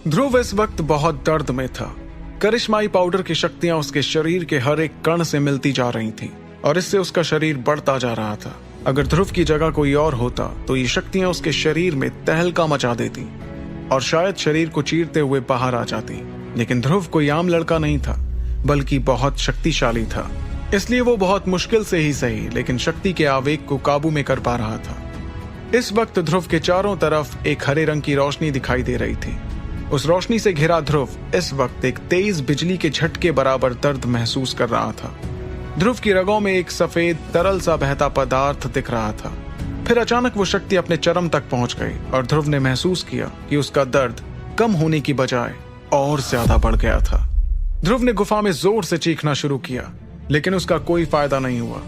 ध्रुव इस वक्त बहुत दर्द में था। करिश्माई पाउडर की शक्तियां उसके शरीर के हर एक कण से मिलती जा रही थीं और इससे उसका शरीर बढ़ता जा रहा था। अगर ध्रुव की जगह कोई और होता तो ये शक्तियां उसके शरीर में तहलका मचा देती और शायद शरीर को चीरते हुए बाहर आ जाती। लेकिन ध्रुव कोई आम लड़का नहीं था, बल्कि बहुत शक्तिशाली था। इसलिए वो बहुत मुश्किल से ही सही, लेकिन शक्ति के आवेग को काबू में कर पा रहा था। इस वक्त ध्रुव के चारों तरफ एक हरे रंग की रोशनी दिखाई दे रही थी। उस रोशनी से घिरा ध्रुव इस वक्त एक तेज बिजली के झटके बराबर दर्द महसूस कर रहा था। ध्रुव की रगों में एक सफेद तरल सा बहता पदार्थ दिख रहा था। फिर अचानक वो शक्ति अपने चरम तक पहुंच गई और ध्रुव ने महसूस किया कि उसका दर्द कम होने की बजाय और ज्यादा बढ़ गया था। ध्रुव ने गुफा में जोर से चीखना शुरू किया, लेकिन उसका कोई फायदा नहीं हुआ।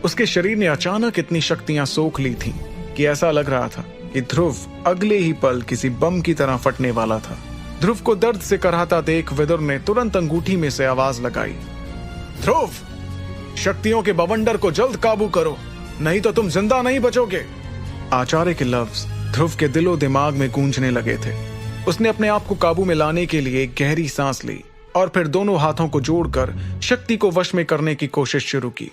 उसके शरीर ने अचानक इतनी शक्तियां सोख ली थीं कि ऐसा लग रहा था कि ध्रुव अगले ही पल किसी बम की तरह फटने वाला था। ध्रुव को दर्द से कराहता देख विदुर ने तुरंत अंगूठी में से आवाज लगाई, ध्रुव, शक्तियों के बवंडर को जल्द काबू करो, नहीं तो तुम जिंदा नहीं बचोगे। आचार्य के लफ्ज ध्रुव के दिलो दिमाग में गूंजने लगे थे। उसने अपने आप को काबू में लाने के लिए एक गहरी सांस ली और फिर दोनों हाथों को जोड़कर शक्ति को वश में करने की कोशिश शुरू की।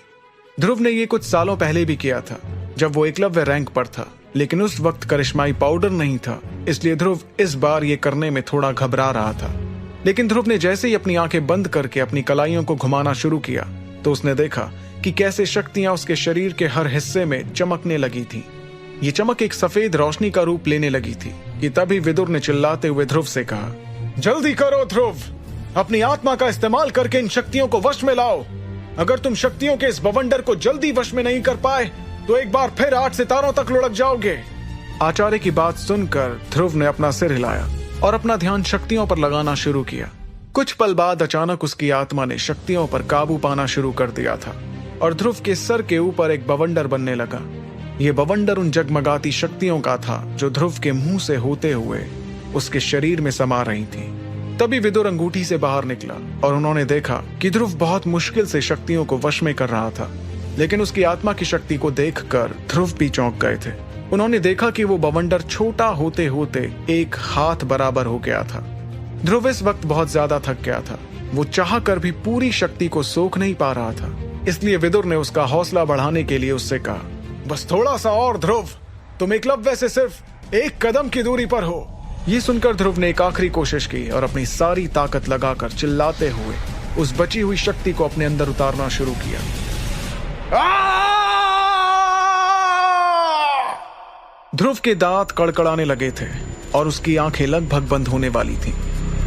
ध्रुव ने यह कुछ सालों पहले भी किया था, जब वो एकलव्य रैंक पर था, लेकिन उस वक्त करिश्माई पाउडर नहीं था, इसलिए ध्रुव इस बार ये करने में थोड़ा घबरा रहा था। लेकिन ध्रुव ने जैसे ही अपनी आंखें बंद करके अपनी कलाइयों को घुमाना शुरू किया तो उसने देखा कि कैसे शक्तियां उसके शरीर के हर हिस्से में चमकने लगी थी। ये चमक एक सफेद रोशनी का रूप लेने लगी थी कि तभी विदुर ने चिल्लाते हुए ध्रुव से कहा, जल्दी करो ध्रुव, अपनी आत्मा का इस्तेमाल करके इन शक्तियों को वश में लाओ। अगर तुम शक्तियों के इस बवंडर को जल्दी वश में नहीं कर पाए तो एक बार फिर 8 सितारों तक लुढ़क जाओगे। आचार्य की बात सुनकर ध्रुव ने अपना सिर हिलाया और अपना ध्यान शक्तियों पर लगाना शुरू किया। कुछ पल बाद अचानक उसकी आत्मा ने शक्तियों पर काबू पाना शुरू कर दिया था और ध्रुव के सर के ऊपर एक बवंडर बनने लगा। यह बवंडर उन जगमगाती शक्तियों का था जो ध्रुव के मुंह से होते हुए उसके शरीर में समा रही थी। तभी विदुर अंगूठी से बाहर निकला और उन्होंने देखा कि ध्रुव बहुत मुश्किल से शक्तियों को वश में कर रहा था, लेकिन उसकी आत्मा की शक्ति को देखकर ध्रुव भी चौंक गए थे। उन्होंने देखा कि वो बवंडर छोटा होते होते एक हाथ बराबर हो गया था। ध्रुव इस वक्त बहुत ज्यादा थक गया था। वो चाह कर भी पूरी शक्ति को सोख नहीं पा रहा था। इसलिए विदुर ने उसका हौसला बढ़ाने के लिए उससे कहा, बस थोड़ा सा और ध्रुव, तुम एकलव्य से सिर्फ 1 कदम की दूरी पर हो। ये सुनकर ध्रुव ने एक आखिरी कोशिश की और अपनी सारी ताकत लगाकर चिल्लाते हुए उस बची हुई शक्ति को अपने अंदर उतारना शुरू किया। ध्रुव के दांत कड़कड़ाने लगे थे और उसकी आंखें लगभग बंद होने वाली थीं।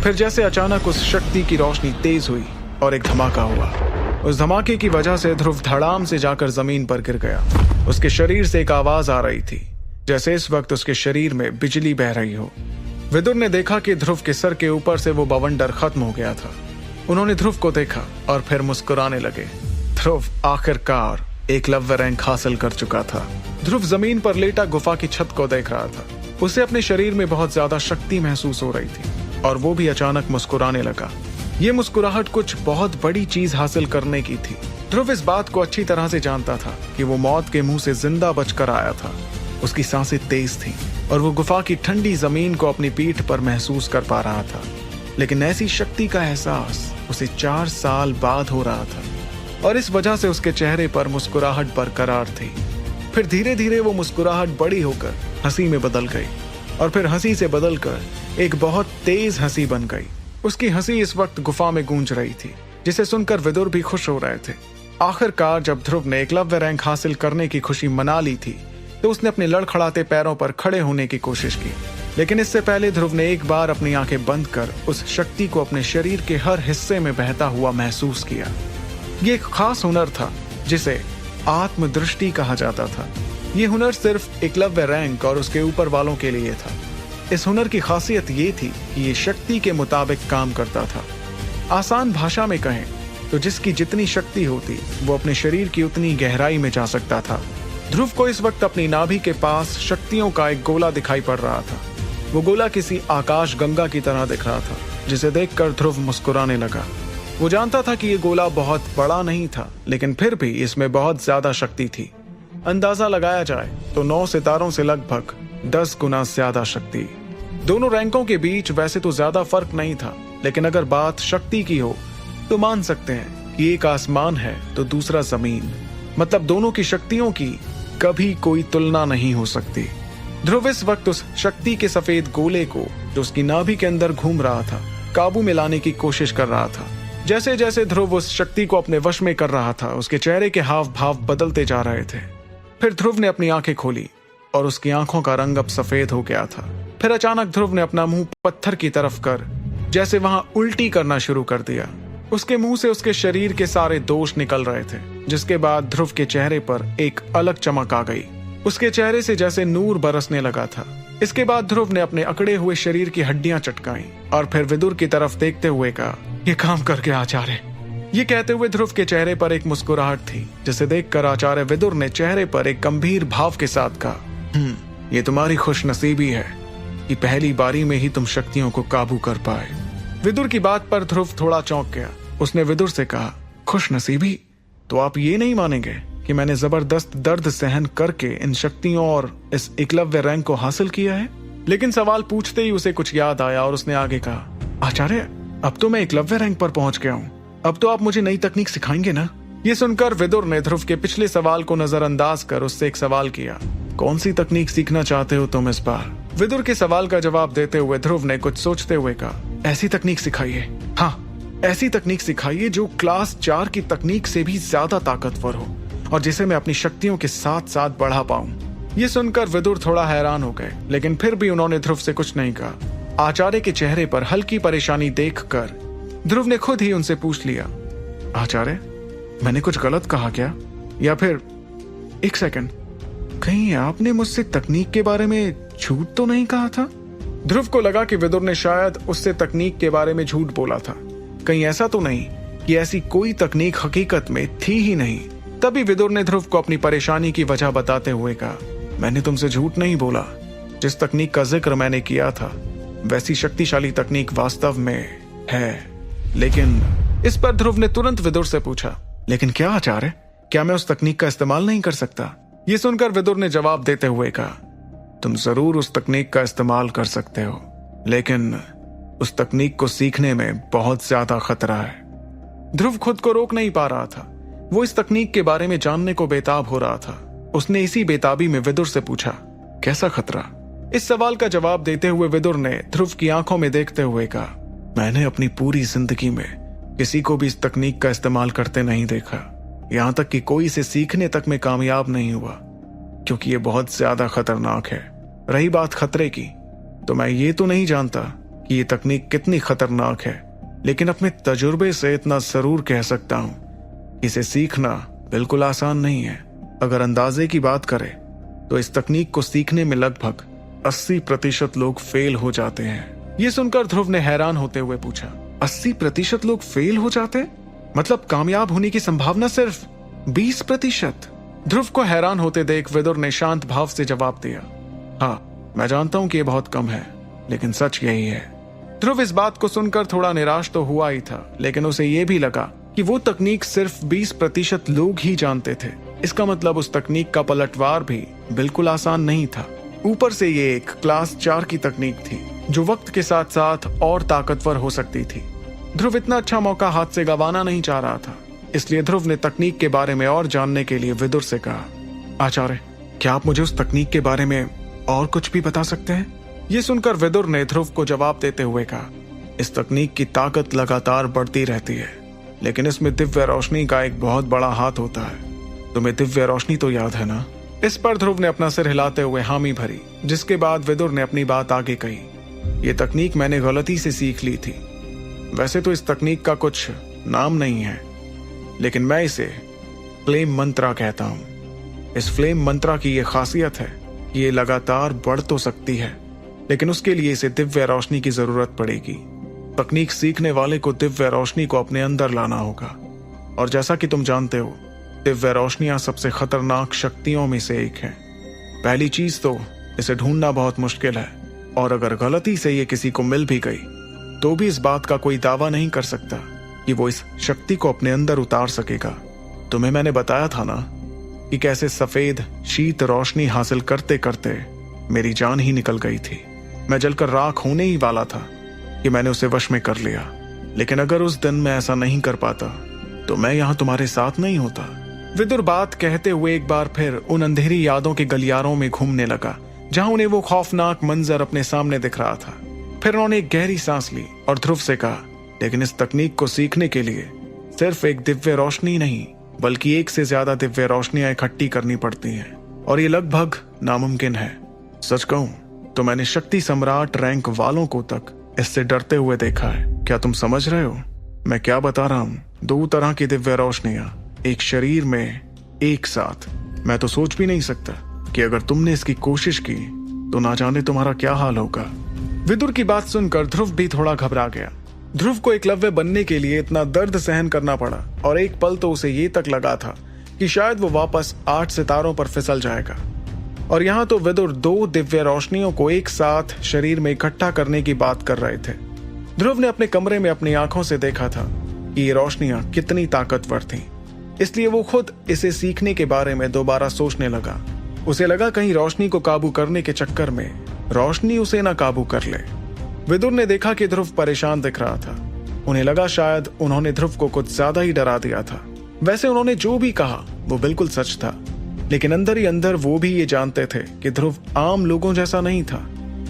फिर जैसे अचानक उस शक्ति की रोशनी तेज हुई और एक धमाका हुआ। उस धमाके की वजह से ध्रुव धड़ाम से जाकर जमीन पर गिर गया। उसके शरीर से एक आवाज आ रही थी, जैसे इस वक्त उसके शरीर में बिजली बह रही हो। विदुर ने देखा कि ध्रुव के सर के ऊपर से वो बवंडर खत्म हो गया था। उन्होंने ध्रुव को देखा और फिर मुस्कुराने लगे। ध्रुव आखिरकार एकलव्य रैंक हासिल कर चुका था। ध्रुव जमीन पर लेटा गुफा की छत को देख रहा था। उसे अपने शरीर में बहुत ज्यादा शक्ति महसूस हो रही थी और वो भी अचानक मुस्कुराने लगा। ये मुस्कुराहट कुछ बहुत बड़ी चीज हासिल करने की थी। ध्रुव इस बात को अच्छी तरह से जानता था कि वो मौत के मुंह से जिंदा बचकर आया था। उसकी सांसें तेज थीं और वो गुफा की ठंडी जमीन को अपनी पीठ पर महसूस कर पा रहा था। लेकिन ऐसी शक्ति का एहसास उसे 4 साल बाद हो रहा था और इस वजह से उसके चेहरे पर मुस्कुराहट बरकरार थी। फिर धीरे धीरे वो मुस्कुराहट बड़ी होकर हंसी में बदल गई और फिर हंसी से बदलकर एक बहुत तेज हंसी बन गई। उसकी हंसी इस वक्त गुफा में गूंज रही थी, जिसे सुनकर विदुर भी खुश हो रहे थे। आखिरकार जब ध्रुव ने एकलव्य रैंक हासिल करने की खुशी मना ली थी तो उसने अपने लड़खड़ाते पैरों पर खड़े होने की कोशिश की। लेकिन इससे पहले ध्रुव ने एक बार अपनी आंखें बंद कर उस शक्ति को अपने शरीर के हर हिस्से में बहता हुआ महसूस किया। ये एक खास हुनर था जिसे आत्मदृष्टि कहा जाता था। ये हुनर सिर्फ एकलव्य रैंक और उसके ऊपर वालों के लिए था। इस हुनर की खासियत ये थी कि ये शक्ति के मुताबिक काम करता था। आसान भाषा में कहें तो जिसकी जितनी शक्ति होती वो अपने शरीर की उतनी गहराई में जा सकता था। ध्रुव को इस वक्त अपनी नाभि के पास शक्तियों का एक गोला दिखाई पड़ रहा था। वो गोला किसी आकाश गंगा की तरह दिख रहा था, जिसे देखकर ध्रुव मुस्कुराने लगा। वो जानता था कि ये गोला बहुत बड़ा नहीं था, लेकिन फिर भी इसमें बहुत ज्यादा शक्ति थी। अंदाजा लगाया जाए तो 9 सितारों से लगभग 10 गुना ज्यादा शक्ति। दोनों रैंकों के बीच वैसे तो ज्यादा फर्क नहीं था, लेकिन अगर बात शक्ति की हो तो मान सकते हैं कि एक आसमान है तो दूसरा जमीन। मतलब दोनों की शक्तियों की कभी कोई तुलना नहीं हो सकती। ध्रुव इस वक्त उस शक्ति के सफेद गोले को जो उसकी नाभि के अंदर घूम रहा था काबू में लाने की कोशिश कर रहा था। जैसे जैसे ध्रुव उस शक्ति को अपने वश में कर रहा था, उसके चेहरे के हाव भाव बदलते जा रहे थे। फिर ध्रुव ने अपनी आंखें खोली और उसकी आंखों का रंग अब सफेद हो गया था। फिर अचानक ध्रुव ने अपना मुंह पत्थर की तरफ कर जैसे वहां उल्टी करना शुरू कर दिया। उसके मुंह से उसके शरीर के सारे दोष निकल रहे थे, जिसके बाद ध्रुव के चेहरे पर एक अलग चमक आ गई। उसके चेहरे से जैसे नूर बरसने लगा था। इसके बाद ध्रुव ने अपने अकड़े हुए शरीर की हड्डियां चटकाई और फिर विदुर की तरफ देखते हुए कहा, ये काम कर गया आचार्य। ये कहते हुए ध्रुव के चेहरे पर एक मुस्कुराहट थी, जिसे देखकर आचार्य विदुर ने चेहरे पर एक गंभीर भाव के साथ कहा, ये तुम्हारी खुशनसीबी है कि पहली बारी में ही तुम शक्तियों को काबू कर पाए। विदुर की बात पर ध्रुव थोड़ा चौंक गया। उसने विदुर से कहा, खुशनसीबी? तो आप ये नहीं मानेंगे कि मैंने जबरदस्त दर्द सहन करके इन शक्तियों और इस एकलव्य रैंक को हासिल किया है? लेकिन सवाल पूछते ही उसे कुछ याद आया और उसने आगे कहा, आचार्य अब तो मैं एकलव्य रैंक पर पहुंच गया हूँ, अब तो आप मुझे नई तकनीक सिखाएंगे ना? ये सुनकर विदुर ने ध्रुव के पिछले सवाल को नजरअंदाज कर उससे एक सवाल किया, कौन सी तकनीक सीखना चाहते हो तुम इस बार? विदुर के सवाल का जवाब देते हुए ध्रुव ने कुछ सोचते हुए कहा, ऐसी तकनीक सिखाइए। हाँ, ऐसी तकनीक सिखाइए जो क्लास 4 की तकनीक से भी ज्यादा ताकतवर हो और जिसे मैं अपनी शक्तियों के साथ साथ बढ़ा पाऊं। ये सुनकर विदुर थोड़ा हैरान हो गए, लेकिन फिर भी उन्होंने ध्रुव से कुछ नहीं कहा। आचार्य के चेहरे पर हल्की परेशानी देखकर ध्रुव ने खुद ही उनसे पूछ लिया, आचार्य मैंने कुछ गलत कहा क्या? या फिर एक सेकंड, कहीं आपने मुझसे तकनीक के बारे में झूठ तो नहीं कहा था? ध्रुव को लगा कि विदुर ने शायद उससे तकनीक के बारे में झूठ बोला था। कहीं ऐसा तो नहीं कि ऐसी कोई तकनीक हकीकत में थी ही नहीं। तभी विदुर ने ध्रुव को अपनी परेशानी की वजह बताते हुए कहा, मैंने तुमसे झूठ नहीं बोला। जिस तकनीक का जिक्र मैंने किया था वैसी शक्तिशाली तकनीक वास्तव में है। लेकिन इस पर ध्रुव ने तुरंत विदुर से पूछा, लेकिन क्या आचार्य, क्या मैं उस तकनीक का इस्तेमाल नहीं कर सकता? ये सुनकर विदुर ने जवाब देते हुए कहा, तुम जरूर उस तकनीक का इस्तेमाल कर सकते हो, लेकिन उस तकनीक को सीखने में बहुत ज्यादा खतरा है। ध्रुव खुद को रोक नहीं पा रहा था। वो इस तकनीक के बारे में जानने को बेताब हो रहा था। उसने इसी बेताबी में विदुर से पूछा, कैसा खतरा? इस सवाल का जवाब देते हुए विदुर ने ध्रुव की आंखों में देखते हुए कहा, मैंने अपनी पूरी जिंदगी में किसी को भी इस तकनीक का इस्तेमाल करते नहीं देखा। यहां तक कि कोई इसे सीखने तक में कामयाब नहीं हुआ, क्योंकि ये बहुत ज्यादा खतरनाक है। रही बात खतरे की, तो मैं ये तो नहीं जानता कि ये तकनीक कितनी खतरनाक है, लेकिन अपने तजुर्बे से इतना जरूर कह सकता हूं, इसे सीखना बिल्कुल आसान नहीं है। अगर अंदाजे की बात करें तो इस तकनीक को सीखने में लगभग 80% लोग फेल हो जाते हैं। ये सुनकर ध्रुव ने हैरान होते हुए पूछा, 80% लोग फेल हो जाते? मतलब कामयाब होने की संभावना सिर्फ 20%? ध्रुव को हैरान होते देख विदुर ने शांत भाव से जवाब दिया, हाँ मैं जानता हूं कि यह बहुत कम है, लेकिन सच यही है। ध्रुव इस बात को सुनकर थोड़ा निराश तो हुआ ही था, लेकिन उसे यह भी लगा कि वो तकनीक सिर्फ 20% लोग ही जानते थे। इसका मतलब उस तकनीक का पलटवार भी बिल्कुल आसान नहीं था। ऊपर से ये एक क्लास 4 की तकनीक थी जो वक्त के साथ साथ और ताकतवर हो सकती थी। ध्रुव इतना अच्छा मौका हाथ से गंवाना नहीं चाह रहा था, इसलिए ध्रुव ने तकनीक के बारे में और जानने के लिए विदुर से कहा, आचार्य क्या आप मुझे उस तकनीक के बारे में और कुछ भी बता सकते हैं? ये सुनकर विदुर ने ध्रुव को जवाब देते हुए कहा, इस तकनीक की ताकत लगातार बढ़ती रहती है, लेकिन इसमें दिव्य रोशनी का एक बहुत बड़ा हाथ होता है। तुम्हें दिव्य रोशनी तो याद है ना? इस पर ध्रुव ने अपना सिर हिलाते हुए हामी भरी, जिसके बाद विदुर ने अपनी बात आगे कही, ये तकनीक मैंने गलती से सीख ली थी। वैसे तो इस तकनीक का कुछ नाम नहीं है, लेकिन मैं इसे फ्लेम मंत्रा कहता हूं। इस फ्लेम मंत्रा की यह खासियत है कि ये लगातार बढ़ तो सकती है, लेकिन उसके लिए इसे दिव्य रोशनी की जरूरत पड़ेगी। तकनीक सीखने वाले को दिव्य रोशनी को अपने अंदर लाना होगा, और जैसा कि तुम जानते हो दिव्य रोशनियां सबसे खतरनाक शक्तियों में से एक है। पहली चीज तो इसे ढूंढना बहुत मुश्किल है, और अगर गलती से ये किसी को मिल भी गई तो भी इस बात का कोई दावा नहीं कर सकता कि वो इस शक्ति को अपने अंदर उतार सकेगा। तुम्हें मैंने बताया था ना कि कैसे सफेद शीत रोशनी हासिल करते करते मेरी जान ही निकल गई थी। मैं जलकर राख होने ही वाला था कि मैंने उसे वश में कर लिया। लेकिन अगर उस दिन मैं ऐसा नहीं कर पाता तो मैं यहां तुम्हारे साथ नहीं होता। विदुर बात कहते हुए एक बार फिर उन अंधेरी यादों के गलियारों में घूमने लगा जहां उन्हें वो खौफनाक मंजर अपने सामने दिख रहा था। फिर उन्होंने एक गहरी सांस ली और ध्रुव से कहा, लेकिन इस तकनीक को सीखने के लिए सिर्फ एक दिव्य रोशनी नहीं बल्कि एक से ज्यादा दिव्य रोशनियां इकट्ठी करनी पड़ती हैं और ये लगभग नामुमकिन है। सच कहूं तो मैंने शक्ति सम्राट रैंक वालों को तक इससे डरते हुए देखा है। क्या तुम समझ रहे हो मैं क्या बता रहा हूं? 2 तरह की दिव्य रोशनियां एक शरीर में एक साथ। मैं तो सोच भी नहीं सकता कि अगर तुमने इसकी कोशिश की तो ना जाने तुम्हारा क्या हाल होगा। विदुर की बात सुनकर ध्रुव भी थोड़ा घबरा गया। ध्रुव को एकलव्य बनने के लिए इतना दर्द सहन करना पड़ा और एक पल तो उसे ये तक लगा था कि शायद वो वापस 8 सितारों पर फिसल जाएगा। और यहाँ तो विदुर 2 दिव्य रोशनियों को एक साथ शरीर में इकट्ठा करने की बात कर रहे थे। ध्रुव ने अपने कमरे में अपनी आंखों से देखा था कि ये रोशनियां कितनी ताकतवर थीं। इसलिए वो खुद इसे सीखने के बारे में दोबारा सोचने लगा। उसे लगा कहीं रोशनी को काबू करने के चक्कर में रोशनी उसे ना काबू कर ले। विदुर ने देखा कि ध्रुव परेशान दिख रहा था। उन्हें लगा शायद उन्होंने ध्रुव को कुछ ज्यादा ही डरा दिया था। वैसे उन्होंने जो भी कहा वो बिल्कुल सच था, लेकिन अंदर ही अंदर वो भी ये जानते थे कि ध्रुव आम लोगों जैसा नहीं था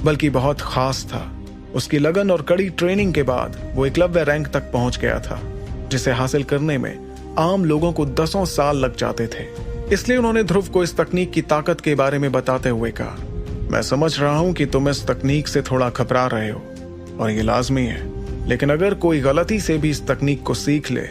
बल्कि बहुत खास था। उसकी लगन और कड़ी ट्रेनिंग के बाद वो एकलव्य रैंक तक पहुंच गया था, जिसे हासिल करने में आम लोगों को 10 साल लग जाते थे। इसलिए उन्होंने ध्रुव को इस तकनीक की ताकत के बारे में बताते हुए कहा, मैं समझ रहा हूं कि तुम इस तकनीक से थोड़ा घबरा रहे हो और ये लाजमी है, लेकिन अगर कोई गलती से भी इस तकनीक को सीख ले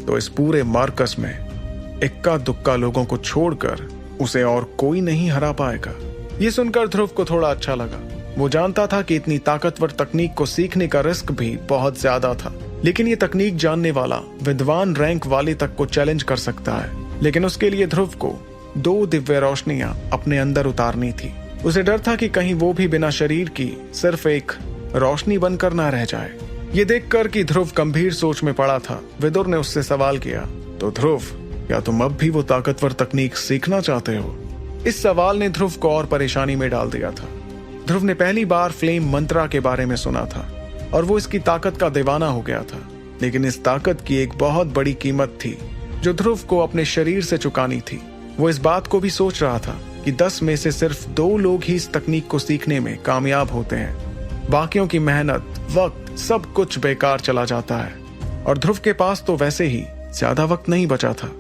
तो इस पूरे मार्कस में इक्का दुक्का लोगों को छोड़कर उसे और कोई नहीं हरा पाएगा। ये सुनकर ध्रुव को थोड़ा अच्छा लगा। वो जानता था कि इतनी ताकतवर तकनीक को सीखने का रिस्क भी बहुत ज्यादा था, लेकिन ये तकनीक जानने वाला विद्वान रैंक वाले तक को चैलेंज कर सकता है। लेकिन उसके लिए ध्रुव को 2 दिव्य रोशनियां अपने अंदर उतारनी थी। उसे डर था कि कहीं वो भी बिना शरीर की सिर्फ एक रोशनी बनकर ना रह जाए। ये देखकर कि ध्रुव गंभीर सोच में पड़ा था, विदुर ने उससे सवाल किया, तो ध्रुव, क्या तुम अब भी वो ताकतवर तकनीक सीखना चाहते हो? इस सवाल ने ध्रुव को और परेशानी में डाल दिया था। ध्रुव ने पहली बार फ्लेम मंत्रा के बारे में सुना था और वो इसकी ताकत का दीवाना हो गया था, लेकिन इस ताकत की एक बहुत बड़ी कीमत थी जो ध्रुव को अपने शरीर से चुकानी थी। वो इस बात को भी सोच रहा था कि 10 में से सिर्फ 2 लोग ही इस तकनीक को सीखने में कामयाब होते हैं। बाकियों की मेहनत, वक्त, सब कुछ बेकार चला जाता है और ध्रुव के पास तो वैसे ही ज्यादा वक्त नहीं बचा था।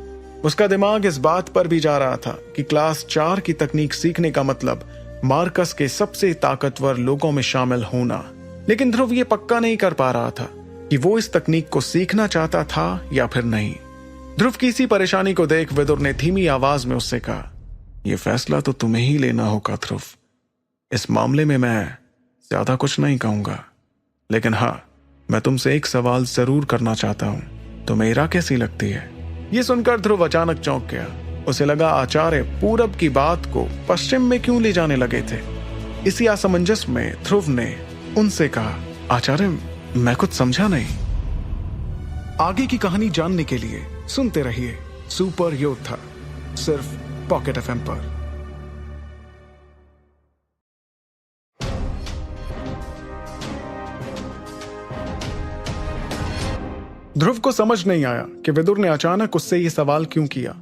उसका दिमाग इस बात पर भी जा रहा था कि क्लास 4 की तकनीक सीखने का मतलब मार्कस के सबसे ताकतवर लोगों में शामिल होना। लेकिन ध्रुव ये पक्का नहीं कर पा रहा था कि वो इस तकनीक को सीखना चाहता था या फिर नहीं। ध्रुव की इसी परेशानी को देख विदुर ने धीमी आवाज में उससे कहा, यह फैसला तो तुम्हें ही लेना होगा ध्रुव। इस मामले में मैं ज्यादा कुछ नहीं कहूंगा, लेकिन हाँ, मैं तुमसे एक सवाल जरूर करना चाहता हूं। तुम्हें इरा कैसी लगती है? ये सुनकर ध्रुव अचानक चौंक गया। उसे लगा आचार्य पूरब की बात को पश्चिम में क्यों ले जाने लगे थे। इसी असमंजस में ध्रुव ने उनसे कहा, आचार्य, मैं कुछ समझा नहीं। आगे की कहानी जानने के लिए सुनते रहिए सुपर योद्धा, सिर्फ पॉकेट एफएम पर। ध्रुव को समझ नहीं आया कि विदुर ने अचानक उससे ये सवाल क्यों किया।